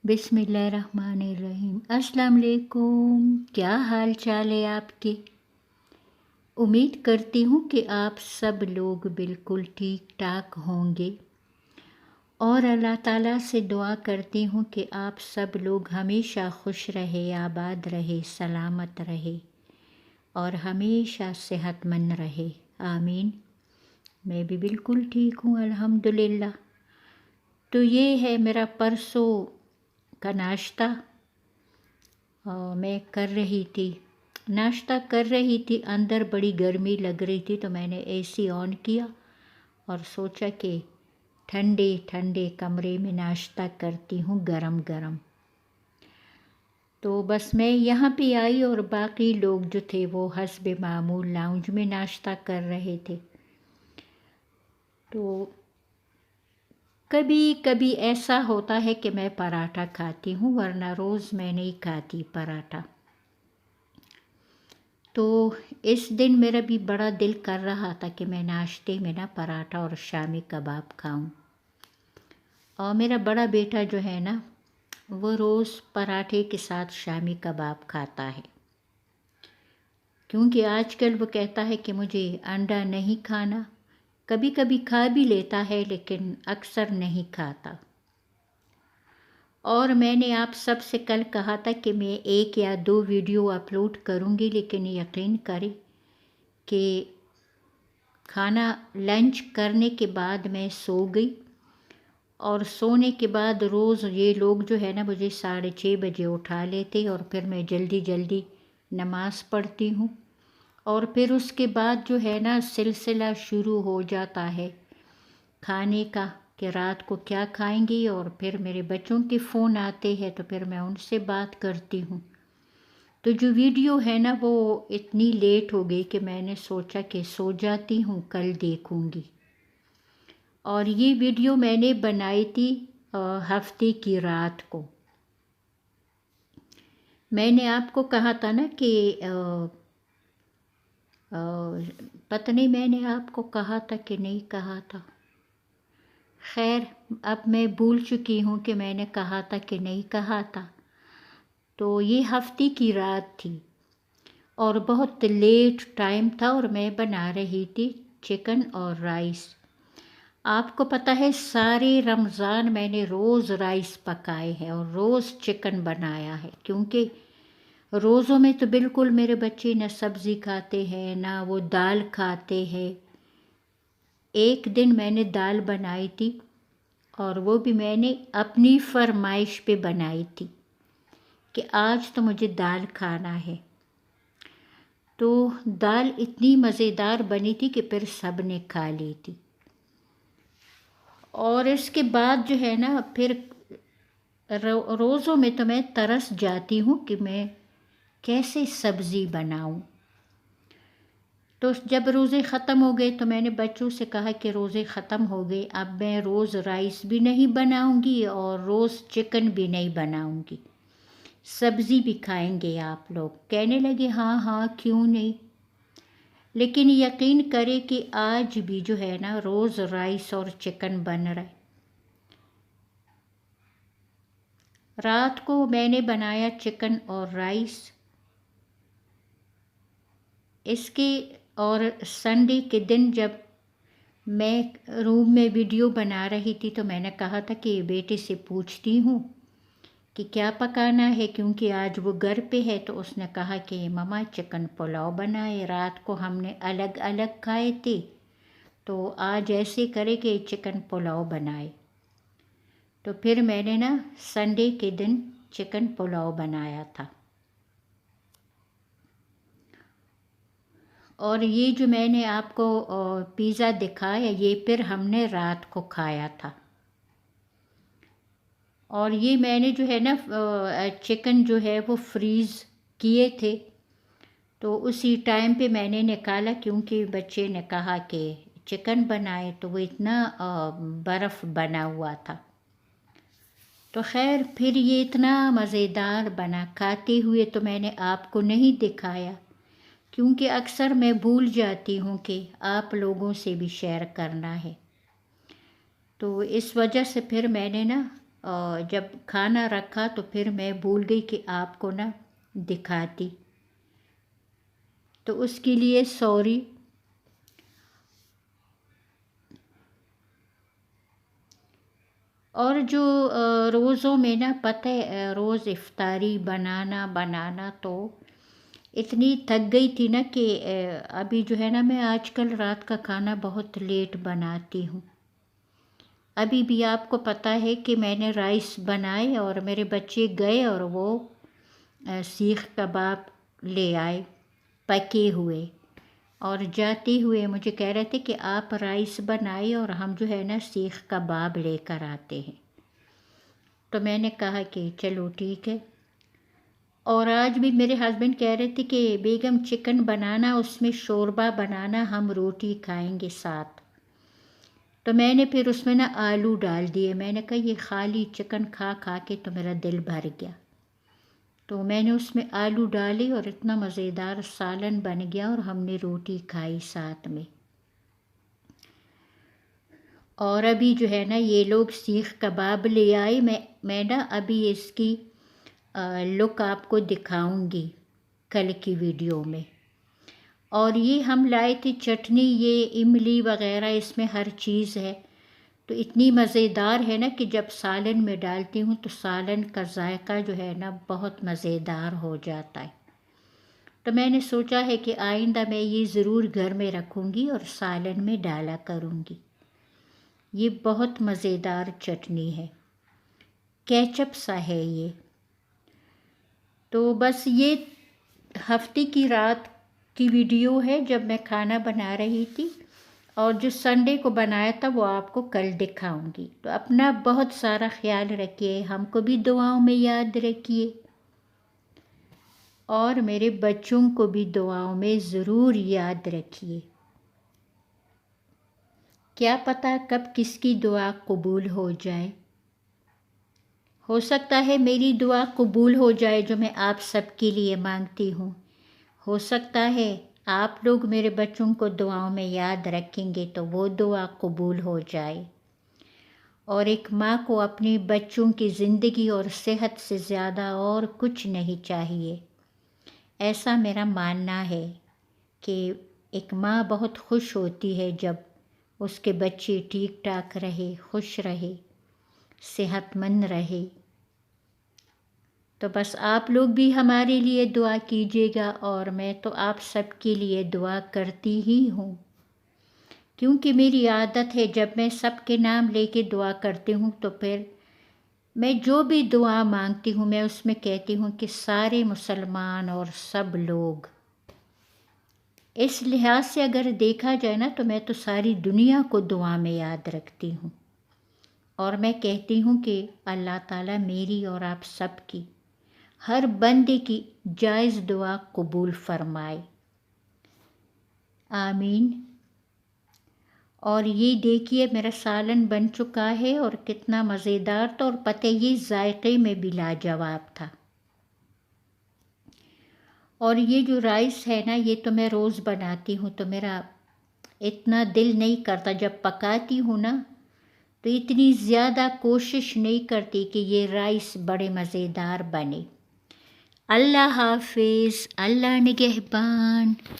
बिस्मिल्लाहिर्रहमानिर्रहीम। अस्सलाम वालेकुम। क्या हाल चाल है आपके? उम्मीद करती हूँ कि आप सब लोग बिल्कुल ठीक ठाक होंगे और अल्लाह ताला से दुआ करती हूँ कि आप सब लोग हमेशा खुश रहे, आबाद रहे, सलामत रहे और हमेशा सेहतमंद रहे। आमीन। मैं भी बिल्कुल ठीक हूँ अल्हम्दुलिल्लाह। तो ये है मेरा परसों का नाश्ता। मैं कर रही थी नाश्ता कर रही थी, अंदर बड़ी गर्मी लग रही थी तो मैंने एसी ऑन किया और सोचा कि ठंडे ठंडे कमरे में नाश्ता करती हूँ गरम गरम। तो बस मैं यहाँ पे आई और बाकी लोग जो थे वो हस्बे मामूल लाउंज में नाश्ता कर रहे थे। तो कभी कभी ऐसा होता है कि मैं पराठा खाती हूँ, वरना रोज़ मैं नहीं खाती पराठा। तो इस दिन मेरा भी बड़ा दिल कर रहा था कि मैं नाश्ते में ना पराठा और शामी कबाब खाऊं। और मेरा बड़ा बेटा जो है ना, वो रोज़ पराठे के साथ शामी कबाब खाता है, क्योंकि आजकल वो कहता है कि मुझे अंडा नहीं खाना। कभी कभी खा भी लेता है लेकिन अक्सर नहीं खाता। और मैंने आप सबसे कल कहा था कि मैं 1 या 2 वीडियो अपलोड करूँगी, लेकिन यकीन करें कि खाना लंच करने के बाद मैं सो गई। और सोने के बाद रोज़ ये लोग जो है ना मुझे 6:30 बजे उठा लेते और फिर मैं जल्दी जल्दी नमाज़ पढ़ती हूँ। और फिर उसके बाद जो है ना सिलसिला शुरू हो जाता है खाने का कि रात को क्या खाएंगी। और फिर मेरे बच्चों के फ़ोन आते हैं तो फिर मैं उनसे बात करती हूँ। तो जो वीडियो है ना वो इतनी लेट हो गई कि मैंने सोचा कि सो जाती हूँ, कल देखूँगी। और ये वीडियो मैंने बनाई थी हफ्ते की रात को। मैंने आपको कहा था ना कि पता नहीं मैंने आपको कहा था कि नहीं कहा था। खैर, अब मैं भूल चुकी हूँ कि मैंने कहा था कि नहीं कहा था। तो ये हफ्ते की रात थी और बहुत लेट टाइम था और मैं बना रही थी चिकन और राइस। आपको पता है सारे रमज़ान मैंने रोज़ राइस पकाए हैं और रोज़ चिकन बनाया है, क्योंकि रोज़ों में तो बिल्कुल मेरे बच्चे न सब्ज़ी खाते हैं ना वो दाल खाते हैं। एक दिन मैंने दाल बनाई थी और वो भी मैंने अपनी फरमाइश पे बनाई थी कि आज तो मुझे दाल खाना है। तो दाल इतनी मज़ेदार बनी थी कि फिर सब ने खा ली थी। और इसके बाद जो है ना फिर रोज़ों में तो मैं तरस जाती हूँ कि मैं कैसे सब्ज़ी बनाऊँ। तो जब रोज़े ख़त्म हो गए तो मैंने बच्चों से कहा कि रोज़े ख़त्म हो गए, अब मैं रोज़ राइस भी नहीं बनाऊँगी और रोज़ चिकन भी नहीं बनाऊँगी, सब्ज़ी भी खाएंगे आप लोग। कहने लगे हाँ हाँ क्यों नहीं। लेकिन यकीन करें कि आज भी जो है ना रोज़ राइस और चिकन बन रहा है। रात को मैंने बनाया चिकन और राइस। इसके और संडे के दिन जब मैं रूम में वीडियो बना रही थी तो मैंने कहा था कि बेटे से पूछती हूँ कि क्या पकाना है, क्योंकि आज वो घर पे है। तो उसने कहा कि मम्मा चिकन पुलाव बनाए, रात को हमने अलग अलग खाए थे तो आज ऐसे करे कि चिकन पुलाव बनाए। तो फिर मैंने ना संडे के दिन चिकन पुलाव बनाया था। और ये जो मैंने आपको पिज़्ज़ा दिखाया ये फिर हमने रात को खाया था। और ये मैंने जो है ना चिकन जो है वो फ्रीज़ किए थे, तो उसी टाइम पे मैंने निकाला, क्योंकि बच्चे ने कहा कि चिकन बनाए तो वो इतना बर्फ़ बना हुआ था। तो खैर फिर ये इतना मज़ेदार बना, खाते हुए तो मैंने आपको नहीं दिखाया क्योंकि अक्सर मैं भूल जाती हूँ कि आप लोगों से भी शेयर करना है। तो इस वजह से फिर मैंने ना اور جب کھانا رکھا تو پھر میں بھول گئی کہ آپ کو نا دکھاتی، تو اس کے لیے سوری۔ اور جو روزوں میں نا پتہ ہے روز افطاری بنانا تو اتنی تھک گئی تھی نا کہ ابھی جو ہے نا میں آج کل رات کا کھانا بہت لیٹ بناتی ہوں۔ ابھی بھی آپ کو پتہ ہے کہ میں نے رائس بنائے اور میرے بچے گئے اور وہ سیخ کباب لے آئے پکے ہوئے، اور جاتے ہوئے مجھے کہہ رہے تھے کہ آپ رائس بنائے اور ہم جو ہے نا سیخ کباب لے کر آتے ہیں، تو میں نے کہا کہ چلو ٹھیک ہے۔ اور آج بھی میرے ہسبینڈ کہہ رہے تھے کہ بیگم چکن بنانا، اس میں شوربہ بنانا، ہم روٹی کھائیں گے ساتھ۔ تو میں نے پھر اس میں نا آلو ڈال دیے، میں نے کہا یہ خالی چکن کھا کھا کے تو میرا دل بھر گیا، تو میں نے اس میں آلو ڈالی اور اتنا مزیدار سالن بن گیا اور ہم نے روٹی کھائی ساتھ میں۔ اور ابھی جو ہے نا یہ لوگ سیخ کباب لے آئے، میں نا ابھی اس کی لک آپ کو دکھاؤں گی کل کی ویڈیو میں۔ اور یہ ہم لائے تھے چٹنی، یہ املی وغیرہ اس میں ہر چیز ہے، تو اتنی مزیدار ہے نا کہ جب سالن میں ڈالتی ہوں تو سالن کا ذائقہ جو ہے نا بہت مزیدار ہو جاتا ہے۔ تو میں نے سوچا ہے کہ آئندہ میں یہ ضرور گھر میں رکھوں گی اور سالن میں ڈالا کروں گی۔ یہ بہت مزیدار چٹنی ہے، کیچپ سا ہے یہ۔ تو بس یہ ہفتے کی رات کی ویڈیو ہے جب میں کھانا بنا رہی تھی، اور جو سنڈے کو بنایا تھا وہ آپ کو کل دکھاؤں گی۔ تو اپنا بہت سارا خیال رکھیے، ہم کو بھی دعاؤں میں یاد رکھیے، اور میرے بچوں کو بھی دعاؤں میں ضرور یاد رکھیے۔ کیا پتہ کب کس کی دعا قبول ہو جائے، ہو سکتا ہے میری دعا قبول ہو جائے جو میں آپ سب کے لیے مانگتی ہوں، ہو سکتا ہے آپ لوگ میرے بچوں کو دعاؤں میں یاد رکھیں گے تو وہ دعا قبول ہو جائے۔ اور ایک ماں کو اپنے بچوں کی زندگی اور صحت سے زیادہ اور کچھ نہیں چاہیے، ایسا میرا ماننا ہے کہ ایک ماں بہت خوش ہوتی ہے جب اس کے بچے ٹھیک ٹھاک رہے، خوش رہے، صحت مند رہے۔ تو بس آپ لوگ بھی ہمارے لیے دعا کیجیے گا، اور میں تو آپ سب کے لیے دعا کرتی ہی ہوں، کیونکہ میری عادت ہے جب میں سب کے نام لے کے دعا کرتی ہوں تو پھر میں جو بھی دعا مانگتی ہوں میں اس میں کہتی ہوں کہ سارے مسلمان اور سب لوگ، اس لحاظ سے اگر دیکھا جائے نا تو میں تو ساری دنیا کو دعا میں یاد رکھتی ہوں، اور میں کہتی ہوں کہ اللہ تعالیٰ میری اور آپ سب کی ہر بندے کی جائز دعا قبول فرمائے، آمین۔ اور یہ دیکھیے میرا سالن بن چکا ہے اور کتنا مزیدار تھا، اور پتہ یہ ذائقے میں بھی لاجواب تھا۔ اور یہ جو رائس ہے نا یہ تو میں روز بناتی ہوں، تو میرا اتنا دل نہیں کرتا، جب پکاتی ہوں نا تو اتنی زیادہ کوشش نہیں کرتی کہ یہ رائس بڑے مزیدار بنے۔ اللہ حافظ، اللہ نگہبان۔